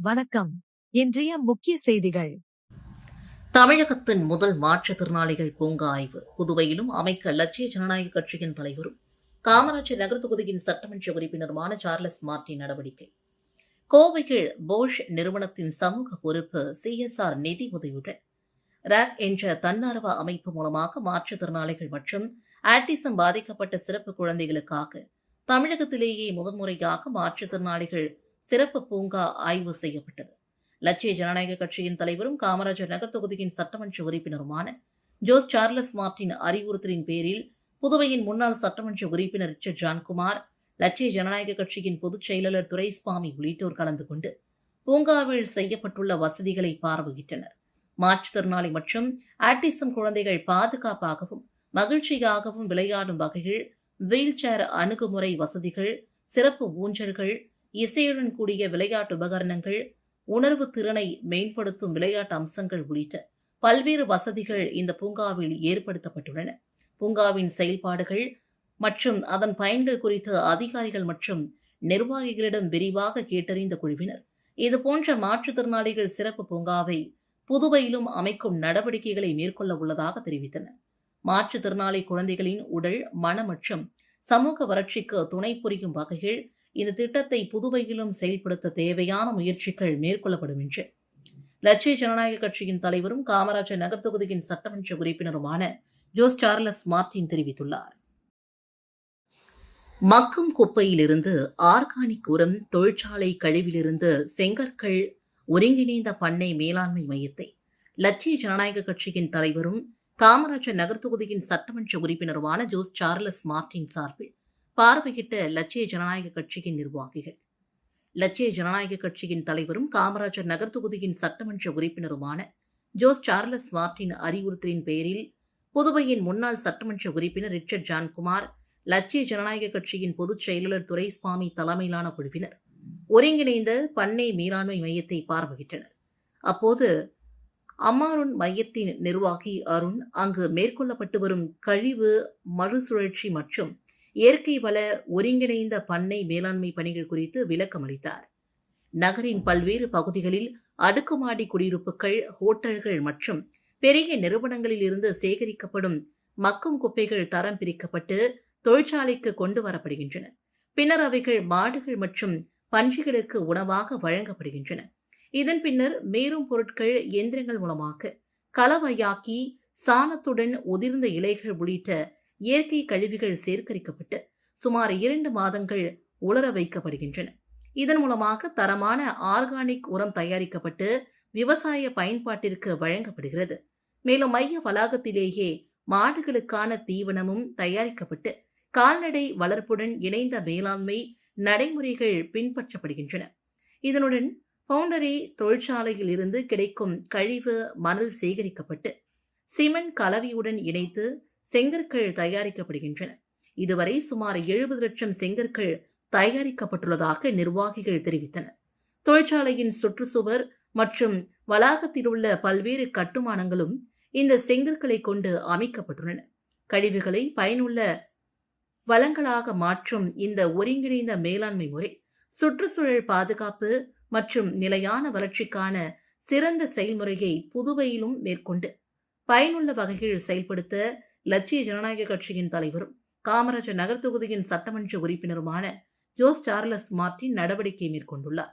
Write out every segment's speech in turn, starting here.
வணக்கம். இன்றைய முக்கிய செய்திகள். தமிழகத்தின் முதல் மாற்றுத்திறனாளிகள் பூங்கா ஆய்வு புதுவையிலும் அமைக்க லட்சிய ஜனநாயக கட்சியின் தலைவரும் காமராஜர் நகர் தொகுதியின் சட்டமன்ற உறுப்பினருமான சார்லஸ் மார்டின் நடவடிக்கை. கோவையில் போஷ் நிறுவனத்தின் சமூக பொறுப்பு CSR நிதி உதவியுடன் ராக் என்ற தன்னார்வ அமைப்பு மூலமாக மாற்றுத்திறனாளிகள் மற்றும் ஆட்டிசம் பாதிக்கப்பட்ட சிறப்பு குழந்தைகளுக்காக தமிழகத்திலேயே முதன்முறையாக மாற்றுத்திறனாளிகள் சிறப்பு பூங்கா ஆய்வு செய்யப்பட்டது. லட்சிய ஜனநாயக கட்சியின் தலைவரும் காமராஜர் நகர் தொகுதியின் சட்டமன்ற உறுப்பினருமான ஜோஸ் சார்லஸ் மார்டின் அறிவுறுத்தலின் பேரில் புதுவையின் முன்னாள் சட்டமன்ற உறுப்பினர் ரிச்சர்ட் ஜான்குமார், லட்சிய ஜனநாயக கட்சியின் பொதுச் செயலாளர் துரைசுவாமி உள்ளிட்டோர் கலந்து கொண்டு பூங்காவில் செய்யப்பட்டுள்ள வசதிகளை பார்வையிட்டனர். மாற்றுத்திறனாளி மற்றும் ஆட்டிசம் குழந்தைகள் பாதுகாப்பாகவும் மகிழ்ச்சியாகவும் விளையாடும் வகையில் வீல் சேர் அணுகுமுறை வசதிகள், சிறப்பு ஊஞ்சல்கள், இசையுடன் கூடிய விளையாட்டு உபகரணங்கள், உணர்வு திறனை மேம்படுத்தும் விளையாட்டு அம்சங்கள் உள்ளிட்ட பல்வேறு வசதிகள் இந்த பூங்காவில் ஏற்படுத்தப்பட்டுள்ளன. பூங்காவின் செயல்பாடுகள் மற்றும் அதன் பயன்கள் குறித்து அதிகாரிகள் மற்றும் நிர்வாகிகளிடம் விரிவாக கேட்டறிந்த குழுவினர் இதுபோன்ற மாற்றுத்திறனாளிகள் சிறப்பு பூங்காவை புதுவையிலும் அமைக்கும் நடவடிக்கைகளை மேற்கொள்ள உள்ளதாக தெரிவித்தனர். மாற்றுத்திறனாளி குழந்தைகளின் உடல், மன மற்றும் சமூக வளர்ச்சிக்கு துணை புரியும் வகையில் இந்த திட்டத்தை புதுவையிலும் செயல்படுத்த தேவையான முயற்சிகள் மேற்கொள்ளப்படும் என்று லட்சிய ஜனநாயக கட்சியின் தலைவரும் காமராஜர் நகர் தொகுதியின் சட்டமன்ற உறுப்பினருமான ஜோஸ் சார்லஸ் மார்டின் தெரிவித்துள்ளார். மக்கும் குப்பையிலிருந்து ஆர்கானிக் உரம், தொழிற்சாலை கழிவிலிருந்து செங்கற்கள் ஒருங்கிணைந்த பண்ணை மேலாண்மை மையத்தை லட்சிய ஜனநாயக கட்சியின் தலைவரும் காமராஜர் நகர் தொகுதியின் சட்டமன்ற உறுப்பினருமான ஜோஸ் சார்லஸ் மார்டின் சார்பில் பார்வையிட்ட லட்சிய ஜனநாயக கட்சியின் நிர்வாகிகள். லட்சிய ஜனநாயக கட்சியின் தலைவரும் காமராஜர் நகர் தொகுதியின் சட்டமன்ற உறுப்பினருமான ஜோஸ் சார்லஸ் மார்டின் அறிவுறுத்தலின் பேரில் புதுவையின் முன்னாள் சட்டமன்ற உறுப்பினர் ரிச்சர்ட் ஜான்குமார், லட்சிய ஜனநாயக கட்சியின் பொதுச் செயலாளர் துரைசுவாமி தலைமையிலான குழுவினர் ஒருங்கிணைந்த பண்ணை மேலாண்மை மையத்தை பார்வையிட்டனர். அப்போது அம்மாருன் மையத்தின் நிர்வாகி அருண் அங்கு மேற்கொள்ளப்பட்டு வரும் கழிவு மறுசுழற்சி மற்றும் இயற்கை வள ஒருங்கிணைந்த பண்ணை மேலாண்மை பணிகள் குறித்து விளக்கம் அளித்தார். நகரின் பல்வேறு பகுதிகளில் அடுக்குமாடி குடியிருப்புகள், ஹோட்டல்கள் மற்றும் பெரிய நிறுவனங்களில் இருந்து சேகரிக்கப்படும் மக்கும் குப்பைகள் தரம் பிரிக்கப்பட்டு தொழிற்சாலைக்கு கொண்டு வரப்படுகின்றன. பின்னர் அவைகள் மாடுகள் மற்றும் பன்றிகளுக்கு உணவாக வழங்கப்படுகின்றன. இதன் பின்னர் மேலும் பொருட்கள் இயந்திரங்கள் மூலமாக கலவையாக்கி சாணத்துடன் உதிர்ந்த இலைகள் உள்ளிட்ட இயற்கை கழிவுகள் சேகரிக்கப்பட்டு சுமார் 2 மாதங்கள் உலர வைக்கப்படுகின்றன. இதன் மூலமாக தரமான ஆர்கானிக் உரம் தயாரிக்கப்பட்டு விவசாய பயன்பாட்டிற்கு வழங்கப்படுகிறது. மேலும் மைய வளாகத்திலேயே மாடுகளுக்கான தீவனமும் தயாரிக்கப்பட்டு கால்நடை வளர்ப்புடன் இணைந்த மேலாண்மை நடைமுறைகள் பின்பற்றப்படுகின்றன. இதனுடன் பவுண்டரி தொழிற்சாலையில் இருந்து கிடைக்கும் கழிவு மணல் சேகரிக்கப்பட்டு சிமெண்ட் கலவையுடன் இணைத்து செங்கற்கள் தயாரிக்கப்படுகின்றன. இதுவரை சுமார் 70 லட்சம் செங்கற்கள் தயாரிக்கப்பட்டுள்ளதாக நிர்வாகிகள் தெரிவித்தனர். தொழிற்சாலையின் சுற்றுச்சுவர் மற்றும் வளாகத்தில் உள்ள பல்வேறு கட்டுமானங்களும் இந்த செங்கற்களை கொண்டு அமைக்கப்பட்டுள்ளன. கழிவுகளை பயனுள்ள வளங்களாக மாற்றும் இந்த ஒருங்கிணைந்த மேலாண்மை முறை சுற்றுச்சூழல் பாதுகாப்பு மற்றும் நிலையான வளர்ச்சிக்கான சிறந்த செயல்முறையை புதுவையிலும் மேற்கொண்டு பயனுள்ள வகையில் செயல்படுத்த லட்சிய ஜனநாயக கட்சியின் தலைவரும் காமராஜர் நகர் தொகுதியின் சட்டமன்ற உறுப்பினருமான ஜோஸ் சார்லஸ் மார்டின் நடவடிக்கை மேற்கொண்டுள்ளார்.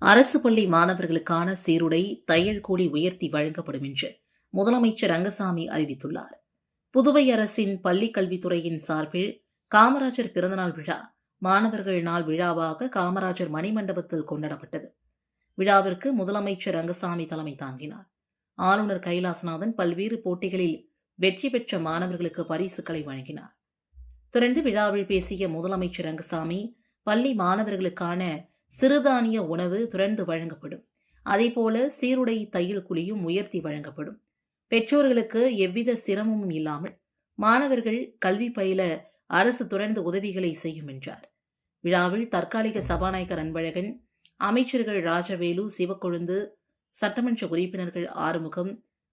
அரசு பள்ளி மாணவர்களுக்கான சீருடை, தையல் கூலி உயர்த்தி வழங்கப்படும் என்று முதலமைச்சர் ரங்கசாமி அறிவித்துள்ளார். புதுவை அரசின் பள்ளி கல்வித்துறையின் சார்பில் காமராஜர் பிறந்தநாள் விழா மாணவர்கள் நாள் விழாவாக காமராஜர் மணிமண்டபத்தில் கொண்டாடப்பட்டது. விழாவிற்கு முதலமைச்சர் ரங்கசாமி தலைமை தாங்கினார். ஆளுநர் கைலாசநாதன் பல்வேறு போட்டிகளில் வெற்றி பெற்ற மாணவர்களுக்கு பரிசுகளை வழங்கினார். தொடர்ந்து விழாவில் பேசிய முதலமைச்சர் ரங்கசாமி, பள்ளி மாணவர்களுக்கான சிறுதானிய உணவு தொடர்ந்து வழங்கப்படும். அதேபோல சீருடை, தையல் கூலியும் உயர்த்தி வழங்கப்படும். பெற்றோர்களுக்கு எவ்வித சிரமமும் இல்லாமல் மாணவர்கள் கல்வி பயில அரசு தொடர்ந்து உதவிகளை செய்யும் என்றார். விழாவில் தற்காலிக சபாநாயகர் அன்பழகன், அமைச்சர்கள் ராஜவேலு, சிவக்கொழுந்து, சட்டமன்ற உறுப்பினர்கள் ஆறுமுகம்,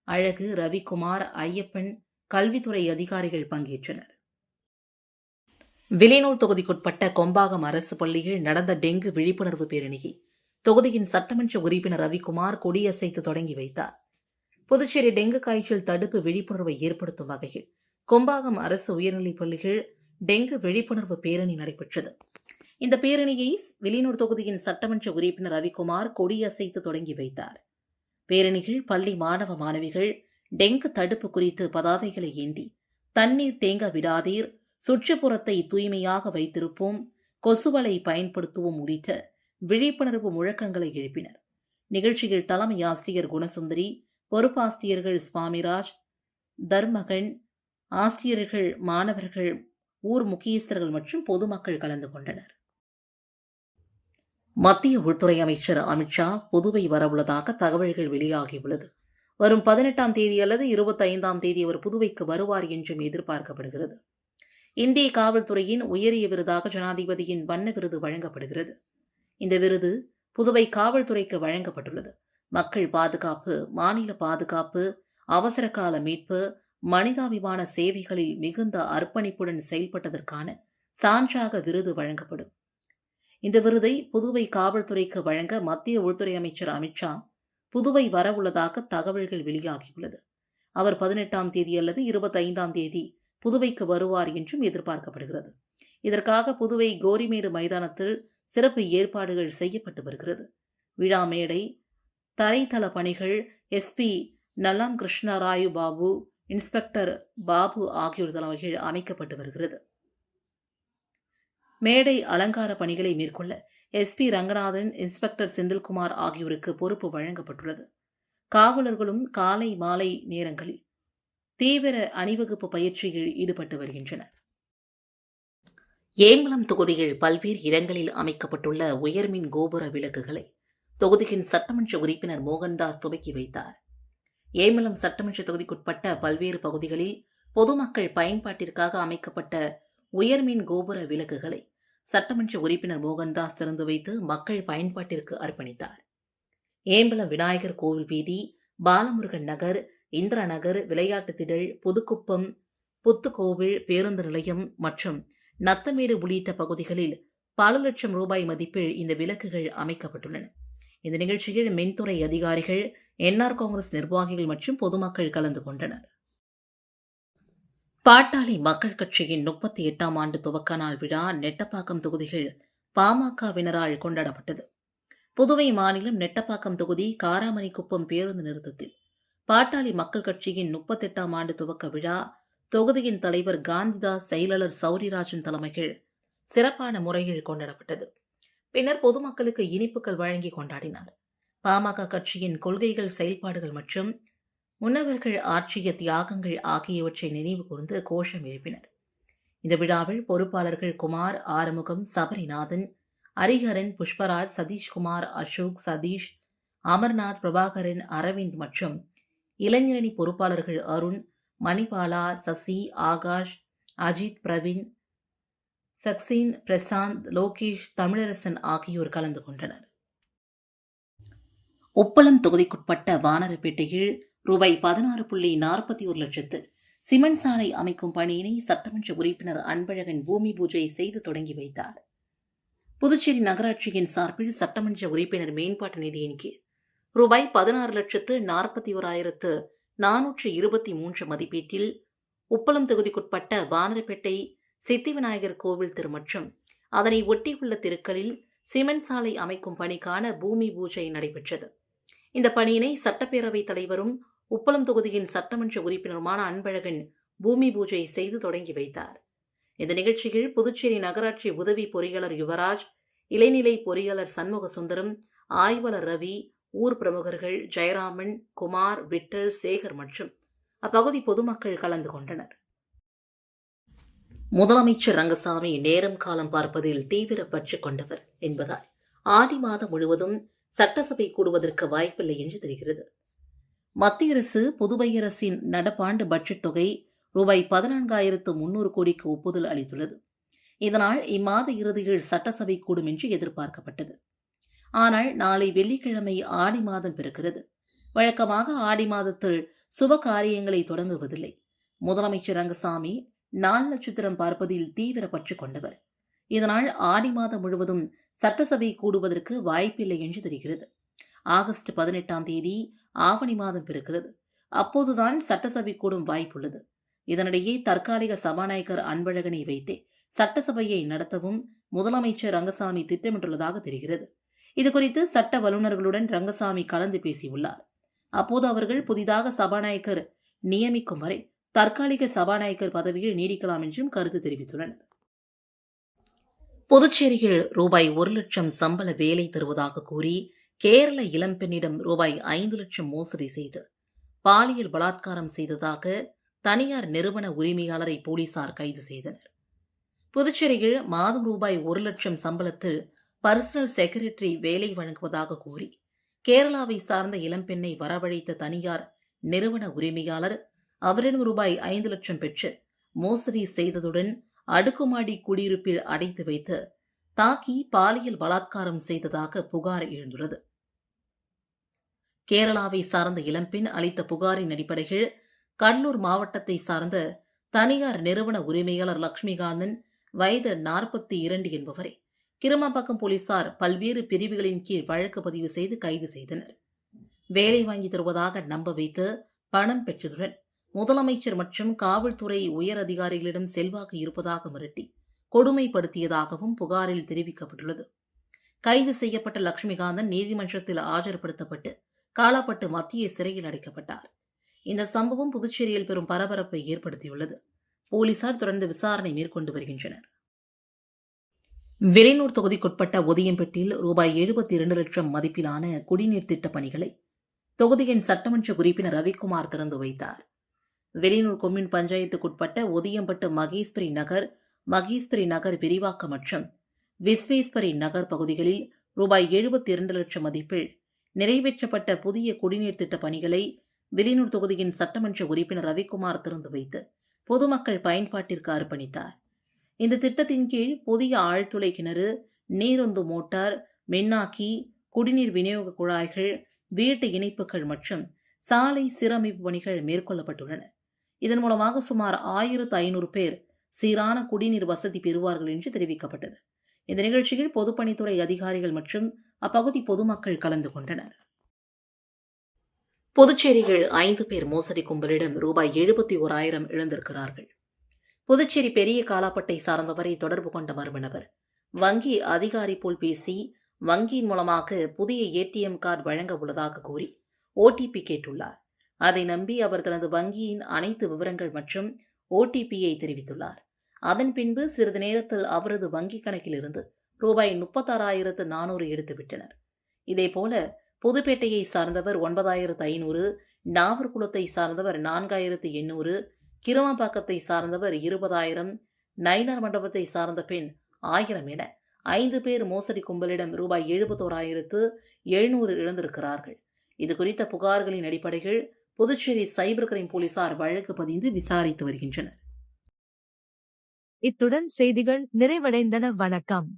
அழகு, ரவிக்குமார், ஐயப்பன், கல்வித்துறை அதிகாரிகள் பங்கேற்றனர். வில்லியனூர் தொகுதிக்குட்பட்ட கொம்பாகம் அரசு பள்ளியில் நடந்த டெங்கு விழிப்புணர்வு பேரணியை தொகுதியின் சட்டமன்ற உறுப்பினர் ரவிக்குமார் கொடியசைத்து தொடங்கி வைத்தார். புதுச்சேரி டெங்கு காய்ச்சல் தடுப்பு விழிப்புணர்வை ஏற்படுத்தும் வகையில் கொம்பாகம் அரசு உயர்நிலைப் பள்ளிகள் டெங்கு விழிப்புணர்வு பேரணி நடைபெற்றது. இந்த பேரணியை வில்லியனூர் தொகுதியின் சட்டமன்ற உறுப்பினர் ரவிக்குமார் கொடியசைத்து தொடங்கி வைத்தார். பேரணிகள் பள்ளி மாணவ மாணவிகள் டெங்கு தடுப்பு குறித்து பதாதைகளை ஏந்தி தண்ணீர் தேங்க விடாதீர், சுற்றுப்புறத்தை தூய்மையாக வைத்திருப்போம், கொசுவலை பயன்படுத்துவோம் உள்ளிட்ட விழிப்புணர்வு முழக்கங்களை எழுப்பினர். நிகழ்ச்சியில் தலைமை ஆசிரியர் குணசுந்தரி, பொறுப்பாசிரியர்கள் சுவாமிராஜ், தர்மகன், ஆசிரியர்கள், மாணவர்கள், ஊர் முக்கியஸ்தர்கள் மற்றும் பொதுமக்கள் கலந்து கொண்டனர். மத்திய உள்துறை அமைச்சர் அமித்ஷா புதுவை வரவுள்ளதாக தகவல்கள் வெளியாகியுள்ளது. வரும் 18ஆம் தேதி அல்லது 25ஆம் தேதி அவர் புதுவைக்கு வருவார் என்றும் எதிர்பார்க்கப்படுகிறது. இந்திய காவல்துறையின் உயரிய விருதாக ஜனாதிபதியின் வண்ண விருது வழங்கப்படுகிறது. இந்த விருது புதுவை காவல்துறைக்கு வழங்கப்பட்டுள்ளது. மக்கள் பாதுகாப்பு, மாநில பாதுகாப்பு, அவசர கால மீட்பு, மனிதாபிமான சேவைகளில் மிகுந்த அர்ப்பணிப்புடன் செயல்பட்டதற்கான சான்றாக விருது வழங்கப்படும். இந்த விருதை புதுவை காவல்துறைக்கு வழங்க மத்திய உள்துறை அமைச்சர் அமித்ஷா புதுவை வரவுள்ளதாக தகவல்கள் வெளியாகியுள்ளது. அவர் 18ஆம் தேதி அல்லது 25ஆம் தேதி புதுவைக்கு வருவார் என்றும் எதிர்பார்க்கப்படுகிறது. இதற்காக புதுவை கோரிமேடு மைதானத்தில் சிறப்பு ஏற்பாடுகள் செய்யப்பட்டு வருகிறது. விழா மேடை, தரைத்தள பணிகள் எஸ்பி நல்லாம் கிருஷ்ணராயு பாபு, இன்ஸ்பெக்டர் பாபு ஆகியோர் தலைமையில் அமைக்கப்பட்டு வருகிறது. மேடை அலங்கார பணிகளை மேற்கொள்ள எஸ்பி ரங்கநாதன், இன்ஸ்பெக்டர் செந்தில்குமார் ஆகியோருக்கு பொறுப்பு வழங்கப்பட்டுள்ளது. காவலர்களும் காலை மாலை நேரங்களில் தீவிர அணிவகுப்பு பயிற்சியில் ஈடுபட்டு வருகின்றனர். ஏம்பலம் தொகுதியில் பல்வேறு இடங்களில் அமைக்கப்பட்டுள்ள உயர்மின் கோபுர விளக்குகளை தொகுதியின் சட்டமன்ற உறுப்பினர் மோகன்தாஸ் துவக்கி வைத்தார். ஏம்பலம் சட்டமன்ற தொகுதிக்குட்பட்ட பல்வேறு பகுதிகளில் பொதுமக்கள் பயன்பாட்டிற்காக அமைக்கப்பட்ட உயர்மின் கோபுர விளக்குகளை சட்டமன்ற உறுப்பினர் மோகன்தாஸ் திறந்து வைத்து மக்கள் பயன்பாட்டிற்கு அர்ப்பணித்தார். ஏம்பலம் விநாயகர் கோவில் வீதி, பாலமுருகன் நகர், இந்திரா நகர், விளையாட்டு திடல், புதுக்குப்பம், புத்துக்கோவில், பேருந்து நிலையம் மற்றும் நத்தமேடு உள்ளிட்ட பகுதிகளில் பல லட்சம் ரூபாய் மதிப்பில் இந்த விளக்குகள் அமைக்கப்பட்டுள்ளன. இந்த நிகழ்ச்சியில் மின்துறை அதிகாரிகள், என்ஆர் காங்கிரஸ் நிர்வாகிகள் மற்றும் பொதுமக்கள் கலந்து கொண்டனர். பாட்டாளி மக்கள் கட்சியின் 38ஆம் ஆண்டு துவக்க நாள் விழா நெட்டப்பாக்கம் தொகுதியில் பாமகவினரால் கொண்டாடப்பட்டது. புதுவை மாநிலம் நெட்டப்பாக்கம் தொகுதி காராமணிக்குப்பம் பேருந்து நிறுத்தத்தில் பாட்டாளி மக்கள் கட்சியின் 38ஆம் ஆண்டு துவக்க விழா தொகுதியின் தலைவர் காந்திதாஸ், செயலாளர் சௌரிராஜன் தலைமையில் சிறப்பான முறையில் கொண்டாடப்பட்டது. பின்னர் பொதுமக்களுக்கு இனிப்புகள் வழங்கி கொண்டாடினார். பாமக கட்சியின் கொள்கைகள், செயல்பாடுகள் மற்றும் முன்னவர்கள் ஆற்றிய தியாகங்கள் ஆகியவற்றை நினைவு கூர்ந்து கோஷம் எழுப்பினர். இந்த விழாவில் பொறுப்பாளர்கள் குமார், ஆறுமுகம், சபரிநாதன், ஹரிஹரன், புஷ்பராஜ், சதீஷ்குமார், அசோக், சதீஷ், அமர்நாத், பிரபாகரன், அரவிந்த் மற்றும் இளைஞரணி பொறுப்பாளர்கள் அருண், மணிபாலா, சசி, ஆகாஷ், அஜித், பிரவீன், சக்சீன், பிரசாந்த், லோகேஷ், தமிழரசன் ஆகியோர் கலந்து கொண்டனர். உப்பளம் தொகுதிக்குட்பட்ட வானரப்பேட்டையில் ரூபாய் 16.41 லட்சத்தில் சிமெண்ட் சாலை அமைக்கும் பணியினை சட்டமன்ற உறுப்பினர் அன்பழகன் பூமி பூஜை செய்து தொடங்கி வைத்தார். புதுச்சேரி நகராட்சியின் சார்பில் சட்டமன்ற உறுப்பினர் மேம்பாட்டு நிதியின் கீழ் ரூபாய் 16,41,423 மதிப்பீட்டில் உப்பளம் தொகுதிக்குட்பட்ட வானரப்பேட்டை சித்தி விநாயகர் கோவில் தெரு மற்றும் அதனை ஒட்டியுள்ள தெருக்களில் சிமெண்ட் சாலை அமைக்கும் பணிக்கான பூமி பூஜை நடைபெற்றது. இந்த பணியினை சட்டப்பேரவைத் தலைவரும் உப்பளம் தொகுதியின் சட்டமன்ற உறுப்பினருமான அன்பழகன் பூமி பூஜை செய்து தொடங்கி வைத்தார். இந்த நிகழ்ச்சியில் புதுச்சேரி நகராட்சி உதவி பொறியாளர் யுவராஜ், இளைநிலை பொறியாளர் சண்முக சுந்தரம், ஆய்வாளர் ரவி, ஊர் பிரமுகர்கள் ஜெயராமன், குமார், விட்டல், சேகர் மற்றும் அப்பகுதி பொதுமக்கள் கலந்து கொண்டனர். முதலமைச்சர் ரங்கசாமி நேரம் காலம் பார்ப்பதில் தீவிர பற்று கொண்டவர் என்பதால் ஆடி மாதம் முழுவதும் சட்டசபை கூடுவதற்கு வாய்ப்பில்லை என்று தெரிகிறது. மத்திய அரசு புதுவை அரசின் நடப்பாண்டு பட்ஜெட் தொகை ரூபாய் 14,300 கோடிக்கு ஒப்புதல் அளித்துள்ளது. இதனால் இம்மாத இறுதியில் சட்டசபை கூடும் என்று எதிர்பார்க்கப்பட்டது. ஆனால் நாளை வெள்ளிக்கிழமை ஆடி மாதம் பிறக்கிறது. வழக்கமாக ஆடி மாதத்தில் சுப காரியங்களை தொடங்குவதில்லை. முதலமைச்சர் ரங்கசாமி நாள் நட்சத்திரம் பார்ப்பதில் தீவிர பற்று கொண்டவர். இதனால் ஆடி மாதம் முழுவதும் சட்டசபை கூடுவதற்கு வாய்ப்பில்லை என்று தெரிகிறது. ஆகஸ்ட் 18ஆம் தேதி ஆவணி மாதம் பிறக்கிறது. அப்போதுதான் சட்டசபை கூடும் வாய்ப்புள்ளது. இதனிடையே தற்காலிக சபாநாயகர் அன்பழகனை வைத்தே சட்டசபையை நடத்தவும் முதலமைச்சர் ரங்கசாமி திட்டமிட்டுள்ளதாக தெரிகிறது. இதுகுறித்து சட்ட வல்லுநர்களுடன் ரங்கசாமி கலந்து பேசியுள்ளார். அப்போது அவர்கள் புதிதாக சபாநாயகர் நியமிக்கும் வரை தற்காலிக சபாநாயகர் பதவியில் நீடிக்கலாம் என்றும் கருத்து தெரிவித்துள்ளனர். புதுச்சேரியில் ரூபாய் 1 லட்சம் சம்பள வேலை தருவதாக கூறி கேரள இளம்பெண்ணிடம் ரூபாய் 5 லட்சம் மோசடி செய்து பாலியல் பலாத்காரம் செய்ததாக தனியார் நிறுவன உரிமையாளரை போலீசார் கைது செய்தனர். புதுச்சேரியில் மாதம் ரூபாய் 1 லட்சம் சம்பளத்தில் பர்சனல் செக்ரட்டரி வேலை வழங்குவதாக கூறி கேரளாவை சார்ந்த இளம்பெண்ணை வரவழைத்த தனியார் நிறுவன உரிமையாளர் அவரிடம் ரூபாய் 5 லட்சம் பெற்று மோசடி செய்ததுடன் அடுக்குமாடி குடியிருப்பில் அடைத்து வைத்து தாக்கி பாலியல் பலாத்காரம் செய்ததாக புகார் எழுந்துள்ளது. கேரளாவை சார்ந்த இளம்பெண் அளித்த புகாரின் அடிப்படையில் கடலூர் மாவட்டத்தை சார்ந்த தனியார் நிறுவன உரிமையாளர் லட்சுமிகாந்தன் வயது 42 என்பவரை கிருமாம்பாக்கம் போலீசார் பல்வேறு பிரிவுகளின் கீழ் வழக்கு பதிவு செய்து கைது செய்தனர். வேலை வாங்கி தருவதாக நம்ப வைத்து பணம் பெற்றதுடன் முதலமைச்சர் மற்றும் காவல்துறை உயர் அதிகாரிகளிடம் செல்வாக்கு இருப்பதாக மிரட்டி கொடுமைப்படுத்தியதாகவும் புகாரில் தெரிவிக்கப்பட்டுள்ளது. கைது செய்யப்பட்ட லட்சுமிகாந்தன் நீதிமன்றத்தில் ஆஜர்படுத்தப்பட்டு காலாப்பட்டு மத்திய சிறையில் அடைக்கப்பட்டார். இந்த சம்பவம் புதுச்சேரியில் பெரும் பரபரப்பை ஏற்படுத்தியுள்ளது. போலீசார் தொடர்ந்து விசாரணை மேற்கொண்டு வருகின்றனர். வெளியூர் தொகுதிக்குட்பட்ட ஒதியம்பேட்டில் ரூபாய் 72 லட்சம் மதிப்பிலான குடிநீர் திட்டப் பணிகளை தொகுதியின் சட்டமன்ற உறுப்பினர் ரவிக்குமார் திறந்து வைத்தார். வெளியூர் கொம்யூன் பஞ்சாயத்துக்குட்பட்ட ஒதியம்பட்டு மகேஸ்வரி நகர் விரிவாக்கம் மற்றும் விஸ்வேஸ்வரி நகர் பகுதிகளில் ரூபாய் 72 லட்சம் மதிப்பில் நிறைவேற்றப்பட்ட புதிய குடிநீர் திட்டப் பணிகளை வெளியூர் தொகுதியின் சட்டமன்ற உறுப்பினர் ரவிக்குமார் திறந்து வைத்து பொதுமக்கள் பயன்பாட்டிற்கு அர்ப்பணித்தார். இந்த திட்டத்தின் கீழ் புதிய ஆழ்துளை கிணறு, நீரொந்து மோட்டார், மின்னாக்கி, குடிநீர் விநியோக குழாய்கள், வீட்டு இணைப்புகள் மற்றும் சாலை சீரமைப்பு பணிகள் மேற்கொள்ளப்பட்டுள்ளன. இதன் மூலமாக சுமார் 1500 பேர் சீரான குடிநீர் வசதி பெறுவார்கள் என்று தெரிவிக்கப்பட்டது. இந்த நிகழ்ச்சியில் பொதுப்பணித்துறை அதிகாரிகள் மற்றும் அப்பகுதி பொதுமக்கள் கலந்து கொண்டனர். புதுச்சேரியில் 5 பேர் மோசடி கும்பலிடம் ரூபாய் 71,000 இழந்திருக்கிறார்கள். புதுச்சேரி பெரிய காலாப்பட்டை சார்ந்தவரை தொடர்பு கொண்ட மர்ம நபர் வங்கி அதிகாரி போல் பேசி வங்கியின் மூலமாக புதிய ஏடிஎம் கார்டு வழங்க உள்ளதாக கூறி ஓடிபி கேட்டுள்ளார். அதை நம்பி அவர் தனது வங்கியின் அனைத்து விவரங்கள் மற்றும் ஓடிபியை தெரிவித்துள்ளார். அதன் பின்பு சிறிது நேரத்தில் அவரது வங்கிக் கணக்கில் இருந்து ரூபாய் 36,400 எடுத்துவிட்டனர். இதேபோல புதுப்பேட்டையை சார்ந்தவர் 9,500, நாகர்குளத்தை சார்ந்தவர் 4,800, கிருமாம்பாக்கத்தை சார்ந்தவர் 20,000, நயினார் மண்டபத்தை சார்ந்த பெண் 1000 என 5 பேர் மோசடி கும்பலிடம் ரூபாய் 71,700 இழந்திருக்கிறார்கள். இதுகுறித்த புகார்களின் அடிப்படையில் புதுச்சேரி சைபர் கிரைம் போலீசார் வழக்கு பதிந்து விசாரித்து வருகின்றனர். இத்துடன் செய்திகள் நிறைவடைந்தன. வணக்கம்.